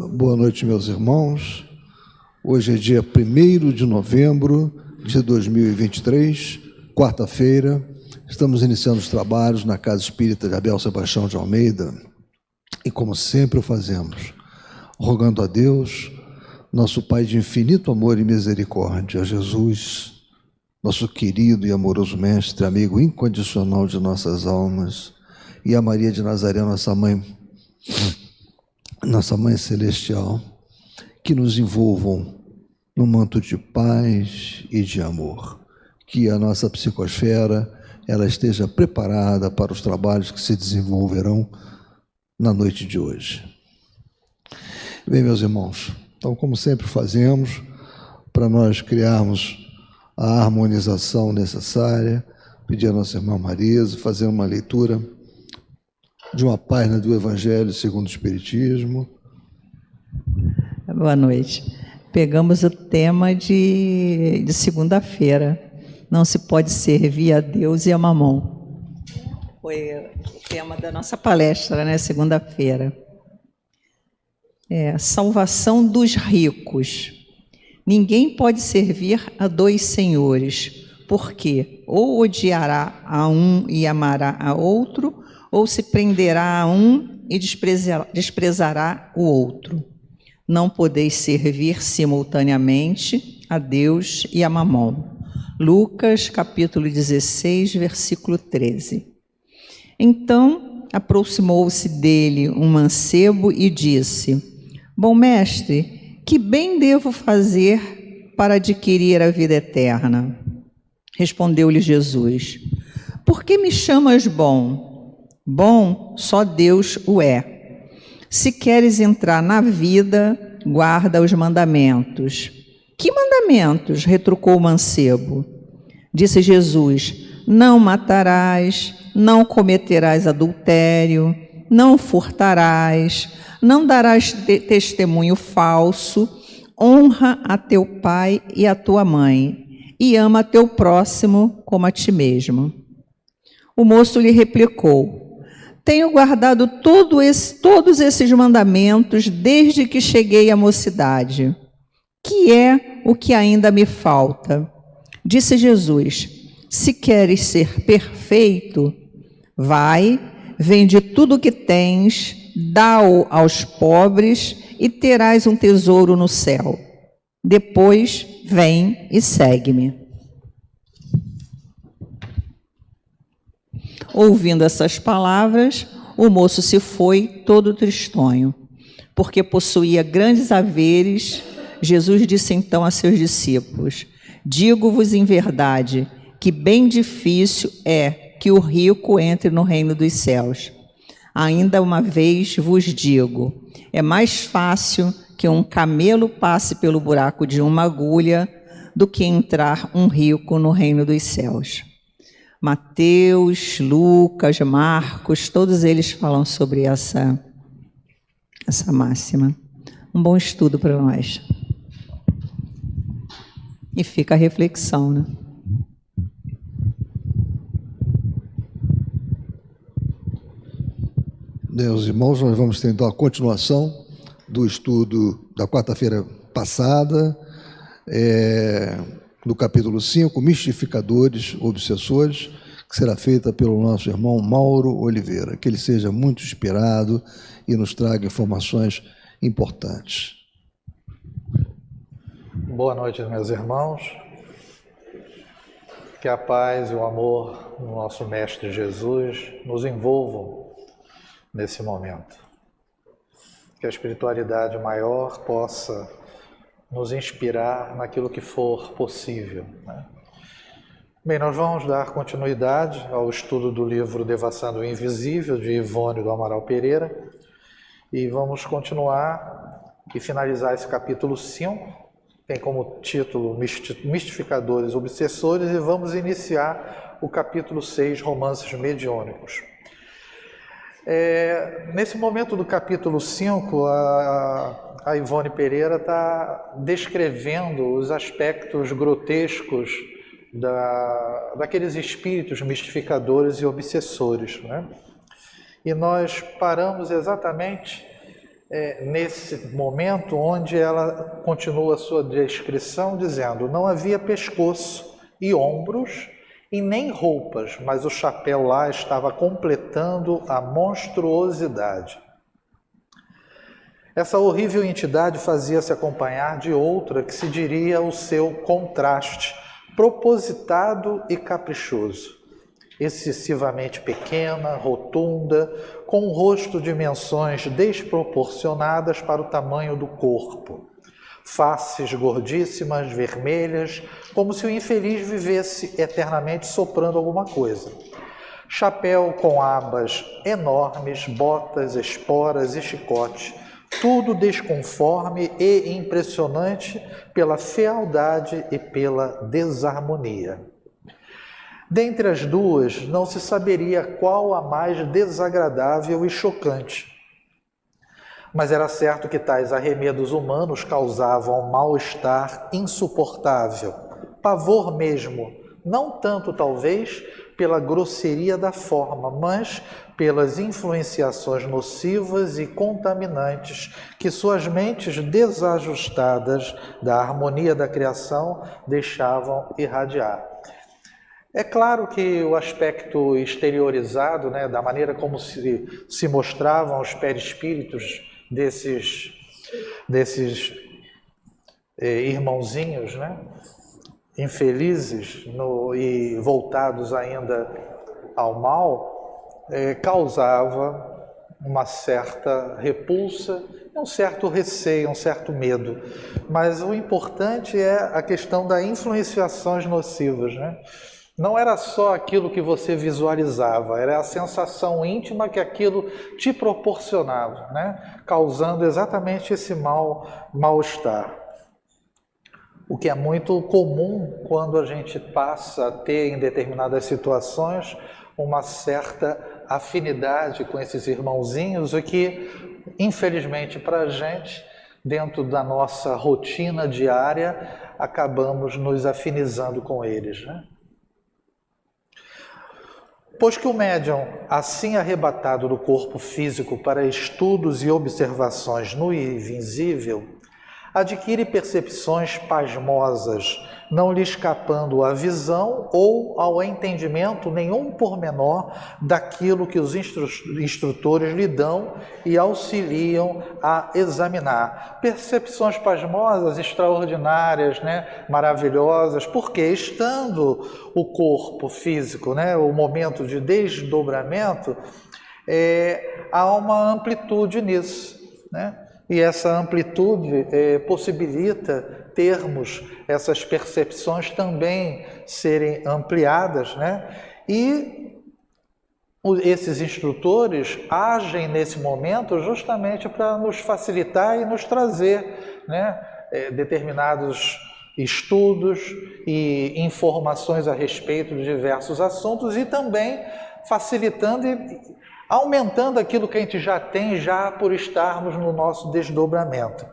Boa noite, meus irmãos. Hoje é dia 1º de novembro de 2023, quarta-feira. Estamos iniciando os trabalhos na Casa Espírita de Abel Sebastião de Almeida e, como sempre o fazemos, rogando a Deus, nosso Pai de infinito amor e misericórdia, a Jesus, nosso querido e amoroso Mestre, amigo incondicional de nossas almas, e a Maria de Nazaré, nossa Mãe Celestial, que nos envolvam no manto de paz e de amor, que a nossa psicosfera ela esteja preparada para os trabalhos que se desenvolverão na noite de hoje. Bem, meus irmãos, então, como sempre fazemos, para nós criarmos a harmonização necessária, pedir a nossa irmã Marisa fazer uma leitura de uma página do Evangelho segundo o Espiritismo. Boa noite. Pegamos o tema de segunda-feira. Não se pode servir a Deus e a Mamon. Foi o tema da nossa palestra, né? Segunda-feira. Salvação dos ricos. Ninguém pode servir a dois senhores, porque ou odiará a um e amará a outro, ou se prenderá a um e desprezará o outro. Não podeis servir simultaneamente a Deus e a Mamon. Lucas, capítulo 16, versículo 13. Então, aproximou-se dele um mancebo e disse: Bom mestre, que bem devo fazer para adquirir a vida eterna? Respondeu-lhe Jesus: Por que me chamas bom? Bom, só Deus o é. Se queres entrar na vida, guarda os mandamentos. Que mandamentos? Retrucou o mancebo. Disse Jesus: Não matarás, não cometerás adultério, não furtarás, não darás testemunho falso, honra a teu pai e a tua mãe, e ama teu próximo como a ti mesmo. O moço lhe replicou: Tenho guardado todos esses mandamentos desde que cheguei à mocidade. Que é o que ainda me falta? Disse Jesus: Se queres ser perfeito, vai, vende tudo o que tens, dá-o aos pobres e terás um tesouro no céu. Depois, vem e segue-me. Ouvindo essas palavras, o moço se foi todo tristonho, porque possuía grandes haveres. Jesus disse então a seus discípulos: Digo-vos em verdade que bem difícil é que o rico entre no reino dos céus. Ainda uma vez vos digo, é mais fácil que um camelo passe pelo buraco de uma agulha do que entrar um rico no reino dos céus. Mateus, Lucas, Marcos, todos eles falam sobre essa máxima. Um bom estudo para nós. E fica a reflexão, né? Meus irmãos, nós vamos ter então a continuação do estudo da quarta-feira passada, no capítulo 5, Mistificadores, Obsessores, que será feita pelo nosso irmão Mauro Oliveira. Que ele seja muito inspirado e nos traga informações importantes. Boa noite, meus irmãos. Que a paz e o amor do nosso Mestre Jesus nos envolvam nesse momento. Que a espiritualidade maior possa nos inspirar naquilo que for possível, né? Bem, nós vamos dar continuidade ao estudo do livro Devassando o Invisível, de Ivone do Amaral Pereira, e vamos continuar e finalizar esse capítulo 5, tem como título Mistificadores Obsessores, e vamos iniciar o capítulo 6, Romances Mediúnicos. Nesse momento do capítulo 5, a Ivone Pereira está descrevendo os aspectos grotescos daqueles espíritos mistificadores e obsessores, né? E nós paramos exatamente nesse momento onde ela continua a sua descrição dizendo: não havia pescoço e ombros e nem roupas, mas o chapéu lá estava completando a monstruosidade. Essa horrível entidade fazia-se acompanhar de outra que se diria o seu contraste, propositado e caprichoso. Excessivamente pequena, rotunda, com um rosto de dimensões desproporcionadas para o tamanho do corpo. Faces gordíssimas, vermelhas, como se o infeliz vivesse eternamente soprando alguma coisa. Chapéu com abas enormes, botas, esporas e chicote, tudo desconforme e impressionante pela fealdade e pela desarmonia. Dentre as duas, não se saberia qual a mais desagradável e chocante. Mas era certo que tais arremedos humanos causavam um mal-estar insuportável, pavor mesmo, não tanto talvez pela grosseria da forma, mas pelas influenciações nocivas e contaminantes que suas mentes desajustadas da harmonia da criação deixavam irradiar. É claro que o aspecto exteriorizado, da maneira como se mostravam os perispíritos desses irmãozinhos, infelizes e voltados ainda ao mal, causava uma certa repulsa, um certo receio, um certo medo. Mas o importante é a questão das influenciações nocivas, Não era só aquilo que você visualizava, era a sensação íntima que aquilo te proporcionava, causando exatamente esse mal-estar. O que é muito comum quando a gente passa a ter, em determinadas situações, uma certa afinidade com esses irmãozinhos, o que, infelizmente para a gente, dentro da nossa rotina diária, acabamos nos afinizando com eles, Pois que o médium, assim arrebatado do corpo físico para estudos e observações no invisível, adquire percepções pasmosas, não lhe escapando à visão ou ao entendimento nenhum pormenor daquilo que os instrutores lhe dão e auxiliam a examinar. Percepções pasmosas, extraordinárias, maravilhosas, porque estando o corpo físico, o momento de desdobramento, há uma amplitude nisso, E essa amplitude possibilita termos essas percepções também serem ampliadas, E esses instrutores agem nesse momento justamente para nos facilitar e nos trazer, determinados estudos e informações a respeito de diversos assuntos e também facilitando e aumentando aquilo que a gente já tem, já por estarmos no nosso desdobramento.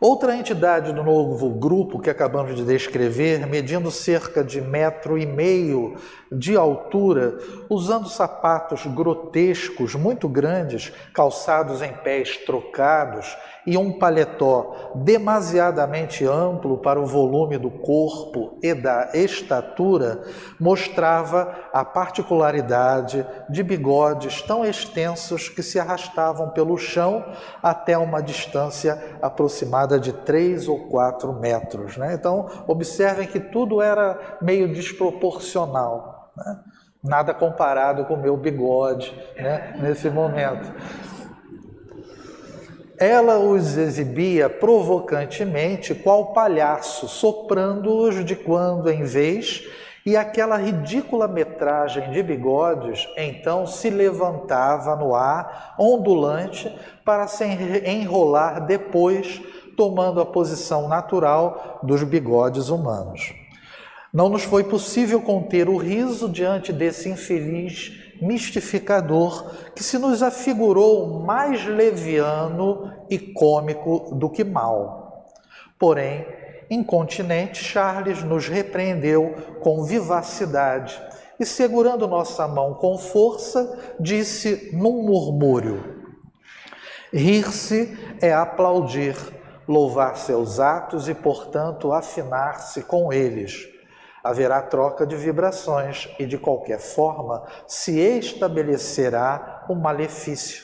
Outra entidade do novo grupo que acabamos de descrever, medindo cerca de 1,5 metro de altura, usando sapatos grotescos, muito grandes, calçados em pés trocados e um paletó demasiadamente amplo para o volume do corpo e da estatura, mostrava a particularidade de bigodes tão extensos que se arrastavam pelo chão até uma distância aproximada de 3 ou 4 metros. Então, observem que tudo era meio desproporcional, Nada comparado com o meu bigode, nesse momento. Ela os exibia provocantemente, qual palhaço, soprando-os de quando em vez, e aquela ridícula metragem de bigodes então se levantava no ar, ondulante, para se enrolar depois, tomando a posição natural dos bigodes humanos. Não nos foi possível conter o riso diante desse infeliz mistificador que se nos afigurou mais leviano e cômico do que mau. Porém, incontinente, Charles nos repreendeu com vivacidade e, segurando nossa mão com força, disse num murmúrio: Rir-se é aplaudir, louvar seus atos e, portanto, afinar-se com eles. Haverá troca de vibrações e, de qualquer forma, se estabelecerá o malefício.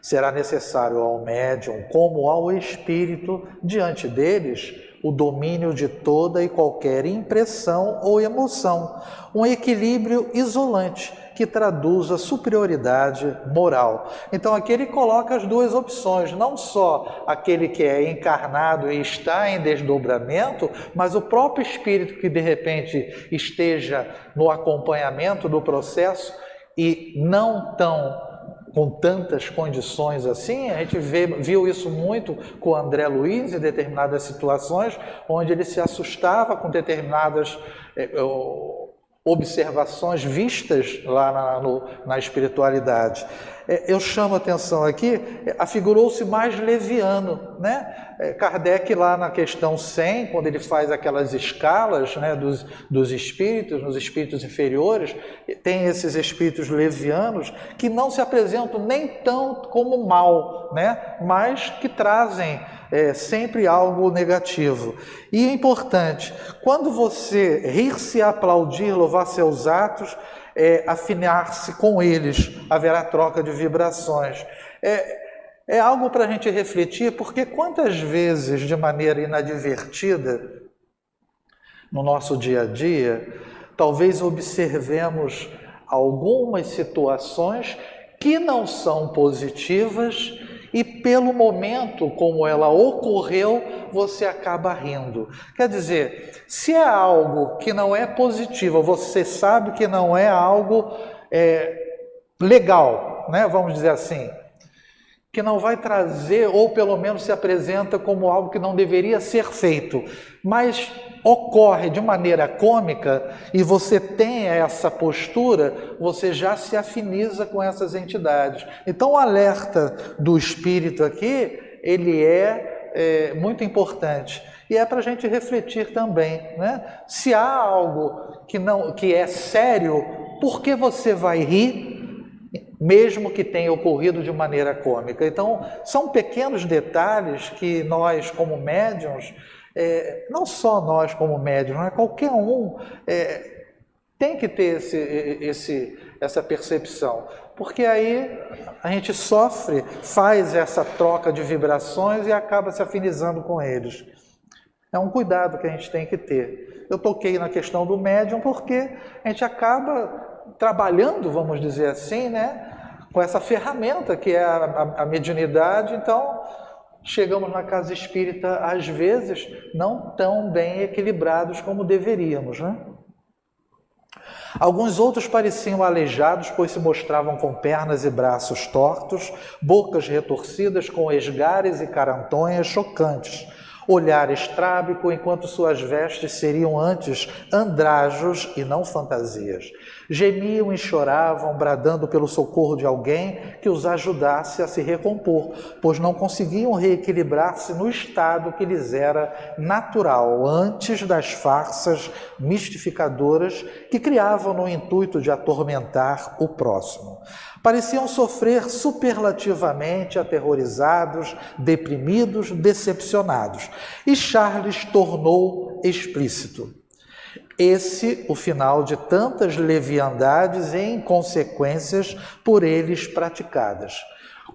Será necessário ao médium, como ao espírito, diante deles, o domínio de toda e qualquer impressão ou emoção, um equilíbrio isolante que traduza superioridade moral. Então aqui ele coloca as duas opções, não só aquele que é encarnado e está em desdobramento, mas o próprio espírito que de repente esteja no acompanhamento do processo e não tão com tantas condições assim. A gente viu isso muito com o André Luiz em determinadas situações, onde ele se assustava com determinadas observações vistas lá na espiritualidade. Eu chamo a atenção aqui, afigurou-se mais leviano, né? Kardec lá na questão 100, quando ele faz aquelas escalas, né, dos espíritos, nos espíritos inferiores, tem esses espíritos levianos que não se apresentam nem tão como mal, né, mas que trazem sempre algo negativo. E é importante, quando você rir-se, aplaudir, louvar seus atos, afinar-se com eles, haverá troca de vibrações. É algo para a gente refletir, porque quantas vezes, de maneira inadvertida, no nosso dia a dia, talvez observemos algumas situações que não são positivas e pelo momento como ela ocorreu, você acaba rindo. Quer dizer, se é algo que não é positivo, você sabe que não é algo legal, né? Vamos dizer assim, que não vai trazer, ou pelo menos se apresenta como algo que não deveria ser feito, mas ocorre de maneira cômica e você tem essa postura, você já se afiniza com essas entidades. Então o alerta do espírito aqui, ele é muito importante. E é para a gente refletir também, né? Se há algo que é sério, por que você vai rir? Mesmo que tenha ocorrido de maneira cômica. Então, são pequenos detalhes que nós, como médiuns, não só nós como médiuns, mas qualquer um tem que ter essa percepção. Porque aí a gente sofre, faz essa troca de vibrações e acaba se afinizando com eles. É um cuidado que a gente tem que ter. Eu toquei na questão do médium porque a gente acaba trabalhando, vamos dizer assim, né, com essa ferramenta que é a mediunidade. Então, chegamos na casa espírita, às vezes, não tão bem equilibrados como deveríamos, né? Alguns outros pareciam aleijados, pois se mostravam com pernas e braços tortos, bocas retorcidas com esgares e carantonhas chocantes, olhar estrábico, enquanto suas vestes seriam antes andrajos e não fantasias. Gemiam e choravam, bradando pelo socorro de alguém que os ajudasse a se recompor, pois não conseguiam reequilibrar-se no estado que lhes era natural, antes das farsas mistificadoras que criavam no intuito de atormentar o próximo. Pareciam sofrer superlativamente, aterrorizados, deprimidos, decepcionados. E Charles tornou explícito: esse o final de tantas leviandades e inconsequências por eles praticadas.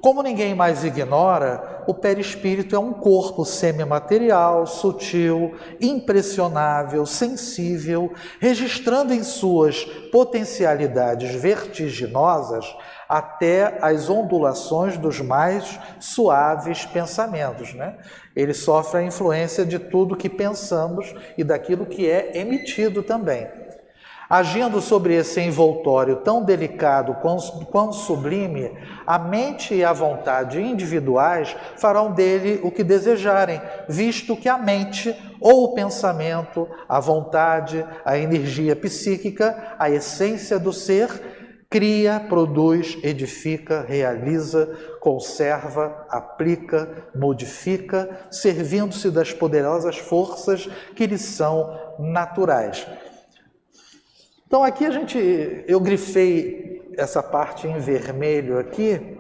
Como ninguém mais ignora, o perispírito é um corpo semimaterial, sutil, impressionável, sensível, registrando em suas potencialidades vertiginosas até as ondulações dos mais suaves pensamentos, né? Ele sofre a influência de tudo que pensamos e daquilo que é emitido também. Agindo sobre esse envoltório tão delicado quão sublime, a mente e a vontade individuais farão dele o que desejarem, visto que a mente ou o pensamento, a vontade, a energia psíquica, a essência do ser, cria, produz, edifica, realiza, conserva, aplica, modifica, servindo-se das poderosas forças que lhe são naturais. Então aqui eu grifei essa parte em vermelho aqui,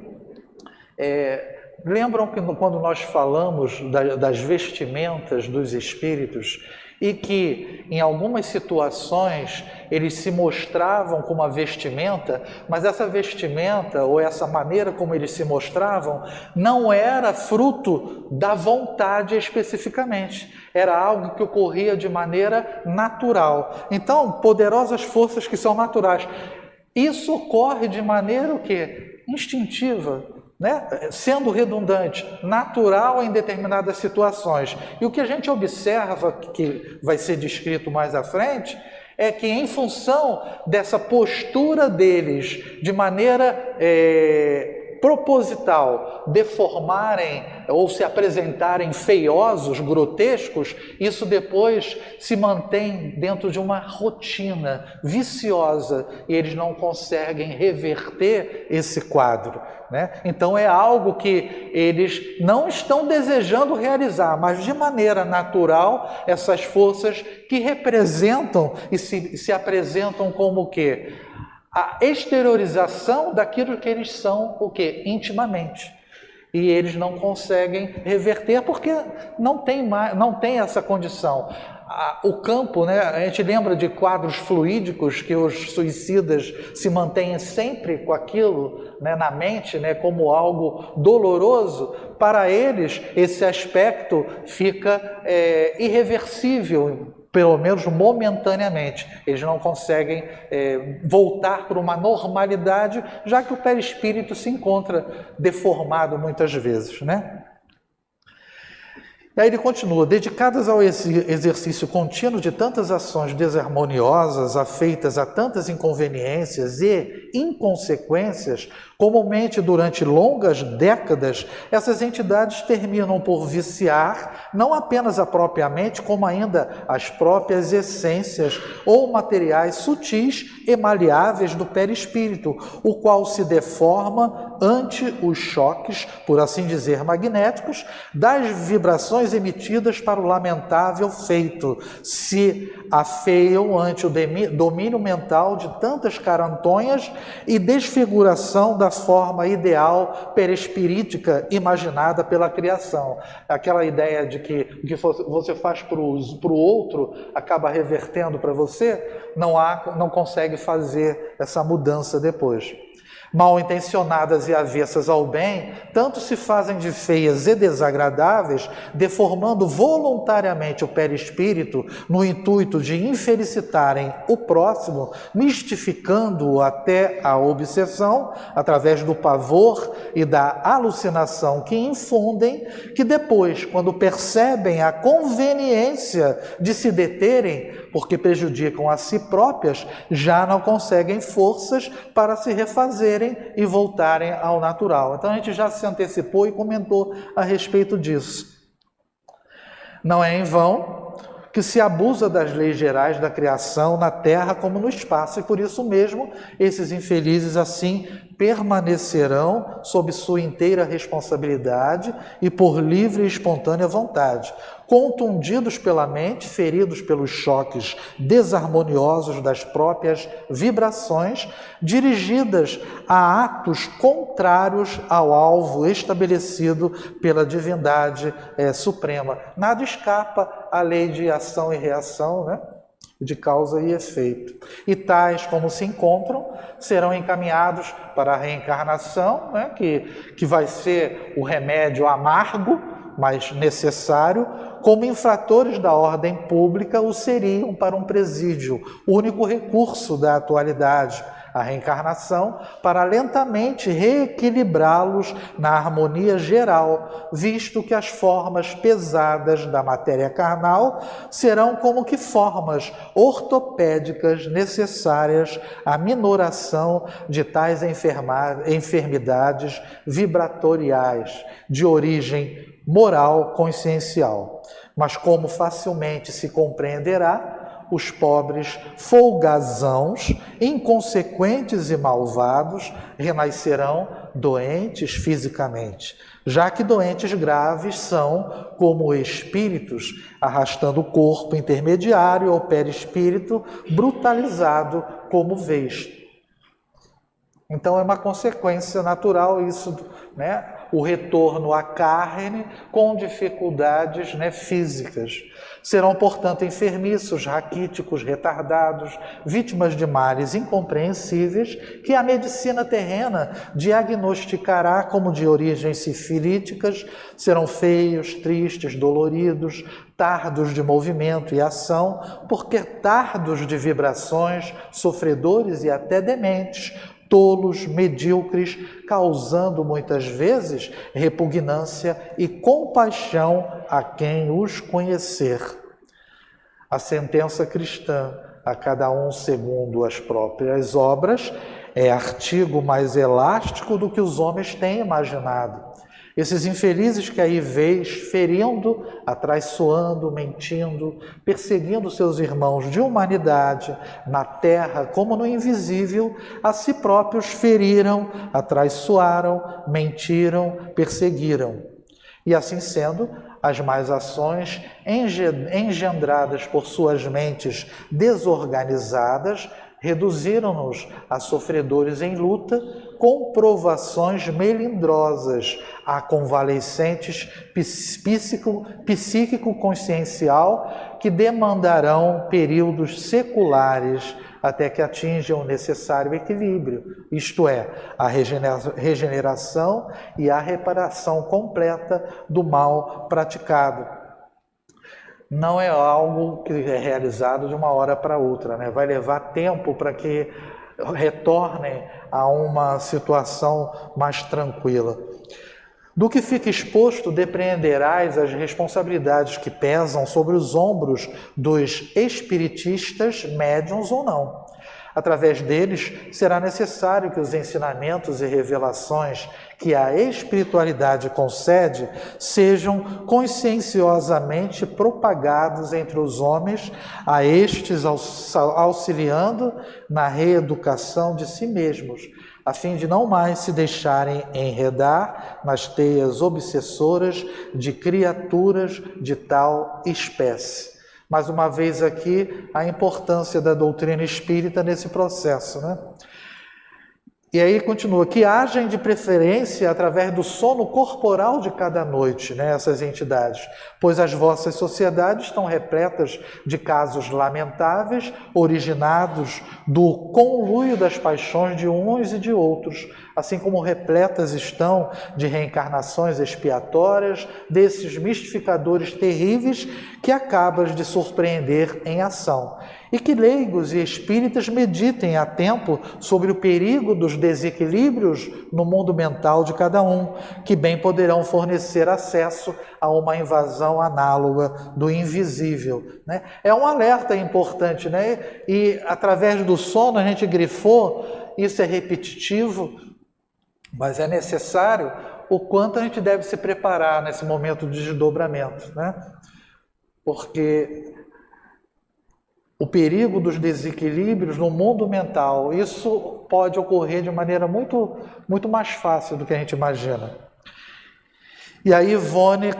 lembram que quando nós falamos das vestimentas dos espíritos, e que em algumas situações eles se mostravam com uma vestimenta, mas essa vestimenta ou essa maneira como eles se mostravam não era fruto da vontade especificamente, era algo que ocorria de maneira natural. Então, poderosas forças que são naturais, isso ocorre de maneira o quê? Instintiva, né? Sendo redundante, natural em determinadas situações. E o que a gente observa, que vai ser descrito mais à frente, é que em função dessa postura deles, de maneira proposital, deformarem ou se apresentarem feiosos, grotescos, isso depois se mantém dentro de uma rotina viciosa e eles não conseguem reverter esse quadro, né? Então é algo que eles não estão desejando realizar, mas de maneira natural, essas forças que representam e se apresentam como o quê? A exteriorização daquilo que eles são, o quê? Intimamente. E eles não conseguem reverter porque não tem essa condição. O campo, né? A gente lembra de quadros fluídicos que os suicidas se mantêm sempre com aquilo, né, na mente, né, como algo doloroso. Para eles, esse aspecto fica irreversível, pelo menos momentaneamente. Eles não conseguem voltar para uma normalidade, já que o perispírito se encontra deformado muitas vezes, né? E aí ele continua: dedicadas ao exercício contínuo de tantas ações desarmoniosas, afeitas a tantas inconveniências e inconsequências, comumente durante longas décadas, essas entidades terminam por viciar não apenas a própria mente, como ainda as próprias essências ou materiais sutis e maleáveis do perispírito, o qual se deforma ante os choques, por assim dizer, magnéticos, das vibrações emitidas para o lamentável feito, se afeiam ante o domínio mental de tantas carantonhas e desfiguração da forma ideal perispirítica imaginada pela criação. Aquela ideia de que o que você faz para o outro acaba revertendo para você, não consegue fazer essa mudança depois. Mal intencionadas e avessas ao bem, tanto se fazem de feias e desagradáveis, deformando voluntariamente o perispírito no intuito de infelicitarem o próximo, mistificando-o até a obsessão, através do pavor e da alucinação que infundem, que depois, quando percebem a conveniência de se deterem, porque prejudicam a si próprias, já não conseguem forças para se refazerem e voltarem ao natural. Então a gente já se antecipou e comentou a respeito disso. Não é em vão que se abusa das leis gerais da criação na terra como no espaço, e por isso mesmo esses infelizes assim permanecerão sob sua inteira responsabilidade e por livre e espontânea vontade, contundidos pela mente, feridos pelos choques desarmoniosos das próprias vibrações, dirigidas a atos contrários ao alvo estabelecido pela divindade suprema. Nada escapa à lei de ação e reação, né? De causa e efeito. E tais como se encontram, serão encaminhados para a reencarnação, né? que vai ser o remédio amargo, mas necessário, como infratores da ordem pública o seriam para um presídio, o único recurso da atualidade, a reencarnação, para lentamente reequilibrá-los na harmonia geral, visto que as formas pesadas da matéria carnal serão como que formas ortopédicas necessárias à minoração de tais enfermidades vibratoriais de origem moral consciencial. Mas como facilmente se compreenderá, os pobres folgazãos, inconsequentes e malvados, renascerão doentes fisicamente, já que doentes graves são como espíritos, arrastando o corpo intermediário ou perispírito brutalizado como vez. Então é uma consequência natural isso, né? o retorno à carne com dificuldades, né, físicas. Serão, portanto, enfermiços, raquíticos, retardados, vítimas de males incompreensíveis que a medicina terrena diagnosticará como de origens sifilíticas. Serão feios, tristes, doloridos, tardos de movimento e ação, porque tardos de vibrações, sofredores e até dementes, tolos, medíocres, causando muitas vezes repugnância e compaixão a quem os conhecer. A sentença cristã, a cada um segundo as próprias obras, é artigo mais elástico do que os homens têm imaginado. Esses infelizes que aí vês ferindo, atraiçoando, mentindo, perseguindo seus irmãos de humanidade, na terra como no invisível, a si próprios feriram, atraiçoaram, mentiram, perseguiram. E assim sendo, as más ações engendradas por suas mentes desorganizadas reduziram-nos a sofredores em luta, com provações melindrosas, a convalescentes psíquico-consciencial que demandarão períodos seculares até que atinjam o necessário equilíbrio, isto é, a regeneração e a reparação completa do mal praticado. Não é algo que é realizado de uma hora para outra, né? Vai levar tempo para que retornem a uma situação mais tranquila. Do que fica exposto, depreenderás as responsabilidades que pesam sobre os ombros dos espiritistas, médiuns ou não. Através deles, será necessário que os ensinamentos e revelações que a espiritualidade concede sejam conscienciosamente propagados entre os homens, a estes auxiliando na reeducação de si mesmos, a fim de não mais se deixarem enredar nas teias obsessoras de criaturas de tal espécie. Mais uma vez aqui, a importância da doutrina espírita nesse processo, né? E aí continua, que agem de preferência através do sono corporal de cada noite, né, essas entidades, pois as vossas sociedades estão repletas de casos lamentáveis, originados do conluio das paixões de uns e de outros, assim como repletas estão de reencarnações expiatórias desses mistificadores terríveis que acabas de surpreender em ação. E que leigos e espíritas meditem a tempo sobre o perigo dos desequilíbrios no mundo mental de cada um, que bem poderão fornecer acesso a uma invasão análoga do invisível, né? É um alerta importante, né? E através do sono a gente grifou, isso é repetitivo, mas é necessário o quanto a gente deve se preparar nesse momento de desdobramento, né? Porque o perigo dos desequilíbrios no mundo mental, isso pode ocorrer de maneira muito mais fácil do que a gente imagina. E aí Ivone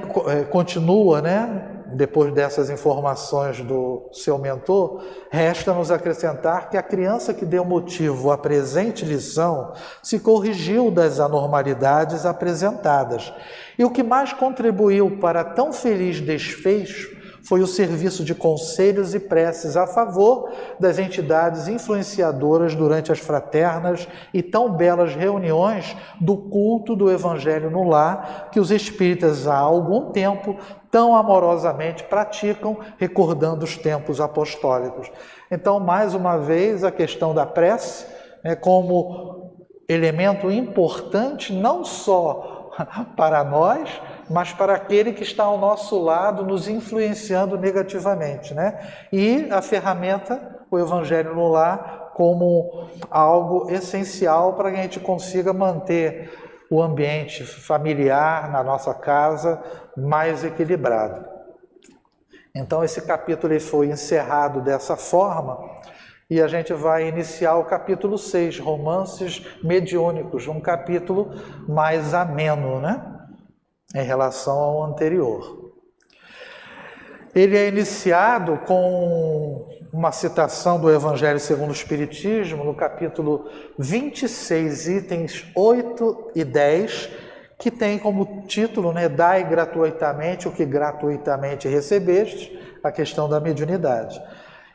continua, né? Depois dessas informações do seu mentor, resta-nos acrescentar que a criança que deu motivo à presente lição se corrigiu das anormalidades apresentadas. E o que mais contribuiu para tão feliz desfecho foi o serviço de conselhos e preces a favor das entidades influenciadoras durante as fraternas e tão belas reuniões do culto do Evangelho no Lar, que os espíritas há algum tempo tão amorosamente praticam, recordando os tempos apostólicos. Então, mais uma vez, a questão da prece é como elemento importante, não só para nós, mas para aquele que está ao nosso lado, nos influenciando negativamente, né? E a ferramenta, o Evangelho no Lar, como algo essencial para que a gente consiga manter o ambiente familiar na nossa casa mais equilibrado. Então, esse capítulo ele foi encerrado dessa forma, e a gente vai iniciar o capítulo 6, Romances Mediúnicos, um capítulo mais ameno, né? Em relação ao anterior. Ele é iniciado com uma citação do Evangelho segundo o Espiritismo, no capítulo 26, itens 8 e 10, que tem como título, né, dai gratuitamente o que gratuitamente recebeste, a questão da mediunidade.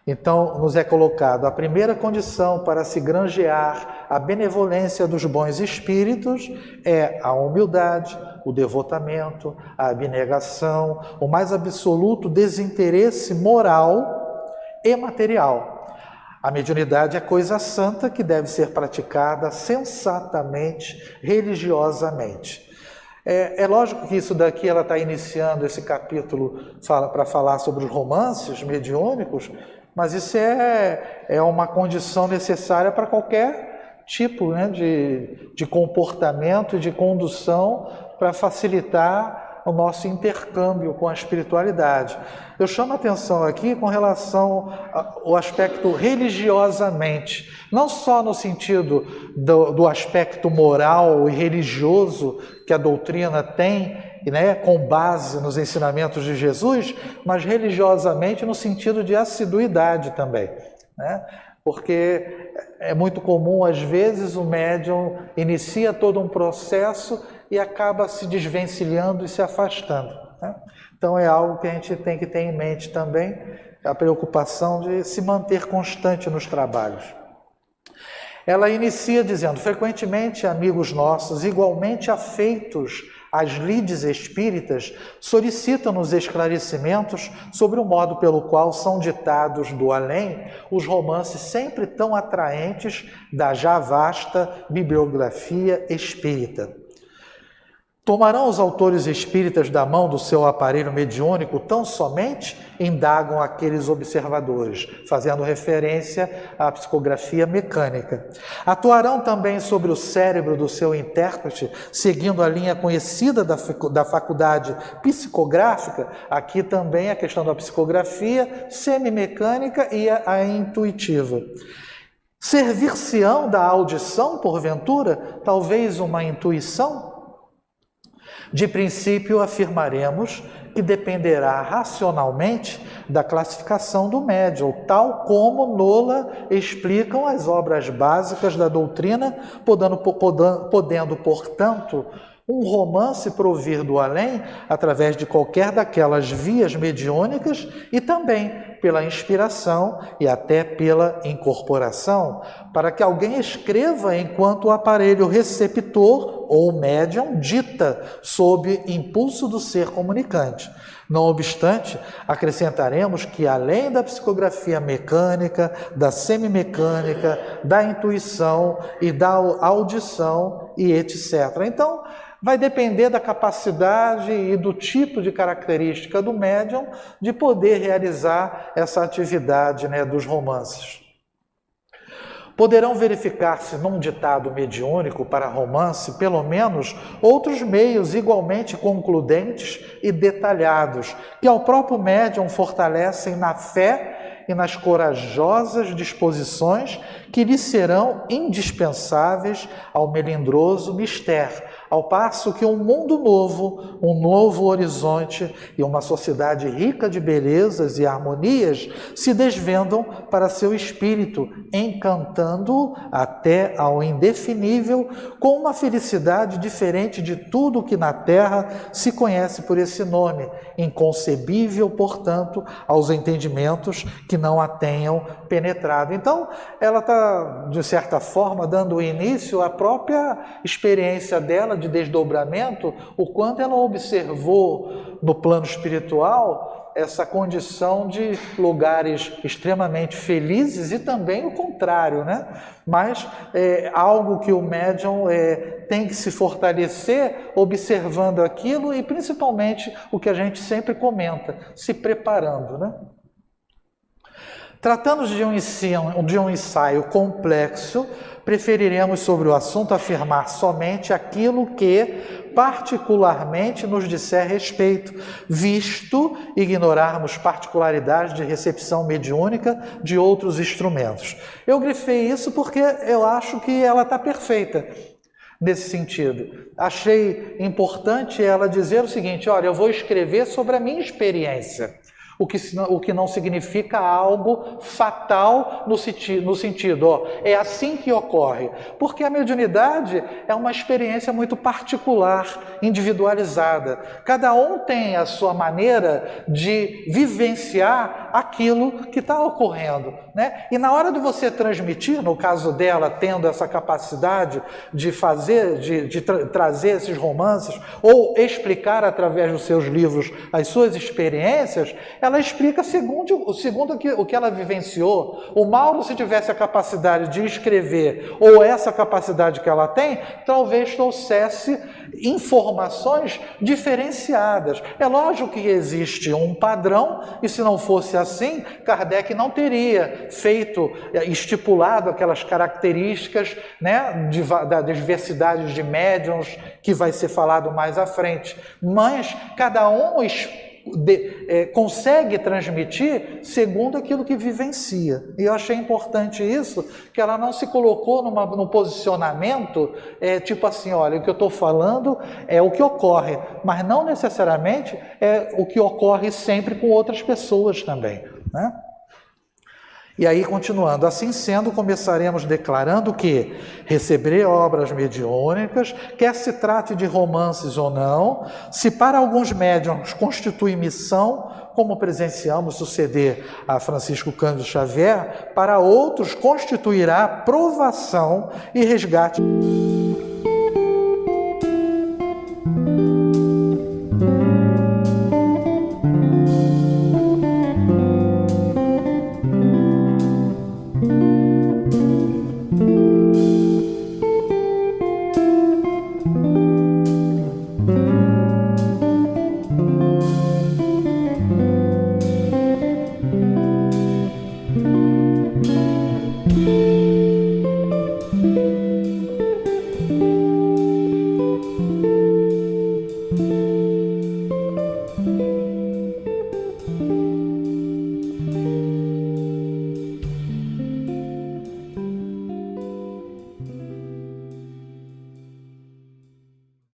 Então, nos é colocado a primeira condição para se granjear a benevolência dos bons espíritos é a humildade, o devotamento, a abnegação, o mais absoluto desinteresse moral e material. A mediunidade é coisa santa que deve ser praticada sensatamente, religiosamente. É lógico que isso daqui ela está iniciando esse capítulo para falar sobre os romances mediúnicos, mas isso é uma condição necessária para qualquer tipo, né, de comportamento e de condução para facilitar o nosso intercâmbio com a espiritualidade. Eu chamo a atenção aqui com relação ao aspecto religiosamente, não só no sentido do aspecto moral e religioso que a doutrina tem, né, com base nos ensinamentos de Jesus, mas religiosamente no sentido de assiduidade também, né? Porque é muito comum, às vezes, o médium inicia todo um processo e acaba se desvencilhando e se afastando, né? Então é algo que a gente tem que ter em mente também, a preocupação de se manter constante nos trabalhos. Ela inicia dizendo, frequentemente amigos nossos, igualmente afeitos às lides espíritas, solicitam-nos esclarecimentos sobre o modo pelo qual são ditados do além os romances sempre tão atraentes da já vasta bibliografia espírita. Tomarão os autores espíritas da mão do seu aparelho mediúnico tão somente? Indagam aqueles observadores, fazendo referência à psicografia mecânica. Atuarão também sobre o cérebro do seu intérprete, seguindo a linha conhecida da faculdade psicográfica, aqui também a questão da psicografia semimecânica e a intuitiva. Servir-se-ão da audição, porventura, talvez uma intuição? De princípio, afirmaremos que dependerá racionalmente da classificação do médium, tal como nola explicam as obras básicas da doutrina, podendo, portanto, um romance provir do além através de qualquer daquelas vias mediúnicas e também pela inspiração e até pela incorporação, para que alguém escreva enquanto o aparelho receptor ou médium dita sob impulso do ser comunicante. Não obstante, acrescentaremos que além da psicografia mecânica, da semimecânica, da intuição e da audição e etc. Então, vai depender da capacidade e do tipo de característica do médium de poder realizar essa atividade, né, dos romances. Poderão verificar-se num ditado mediúnico para romance, pelo menos, outros meios igualmente concludentes e detalhados, que ao próprio médium fortalecem na fé e nas corajosas disposições que lhe serão indispensáveis ao melindroso mistério, ao passo que um mundo novo, um novo horizonte e uma sociedade rica de belezas e harmonias se desvendam para seu espírito, encantando-o até ao indefinível, com uma felicidade diferente de tudo que na terra se conhece por esse nome, inconcebível, portanto, aos entendimentos que não a tenham penetrado. Então, ela está, de certa forma, dando início à própria experiência dela de desdobramento, o quanto ela observou no plano espiritual essa condição de lugares extremamente felizes e também o contrário, né? Mas algo que o médium tem que se fortalecer observando aquilo e principalmente o que a gente sempre comenta, se preparando, né? Tratando-se de um ensaio complexo, preferiremos sobre o assunto afirmar somente aquilo que particularmente nos disser respeito, visto ignorarmos particularidades de recepção mediúnica de outros instrumentos. Eu grifei isso porque eu acho que ela está perfeita nesse sentido. Achei importante ela dizer o seguinte, olha, eu vou escrever sobre a minha experiência. O que não significa algo fatal no sentido, ó, é assim que ocorre. Porque a mediunidade é uma experiência muito particular, individualizada. Cada um tem a sua maneira de vivenciar aquilo que está ocorrendo, né? E na hora de você transmitir, no caso dela, tendo essa capacidade de fazer, de trazer esses romances, ou explicar através dos seus livros as suas experiências, ela explica segundo o que ela vivenciou. O Mauro, se tivesse a capacidade de escrever, ou essa capacidade que ela tem, talvez trouxesse informações diferenciadas. É lógico que existe um padrão, e se não fosse assim, Kardec não teria estipulado aquelas características, né, da diversidade de médiuns, que vai ser falado mais à frente. Mas cada um consegue transmitir segundo aquilo que vivencia. E eu achei importante isso, que ela não se colocou num posicionamento tipo assim, olha, o que eu estou falando é o que ocorre, mas não necessariamente é o que ocorre sempre com outras pessoas também, né? E aí, continuando, assim sendo, começaremos declarando que receber obras mediúnicas, quer se trate de romances ou não, se para alguns médiuns constitui missão, como presenciamos suceder a Francisco Cândido Xavier, para outros constituirá provação e resgate.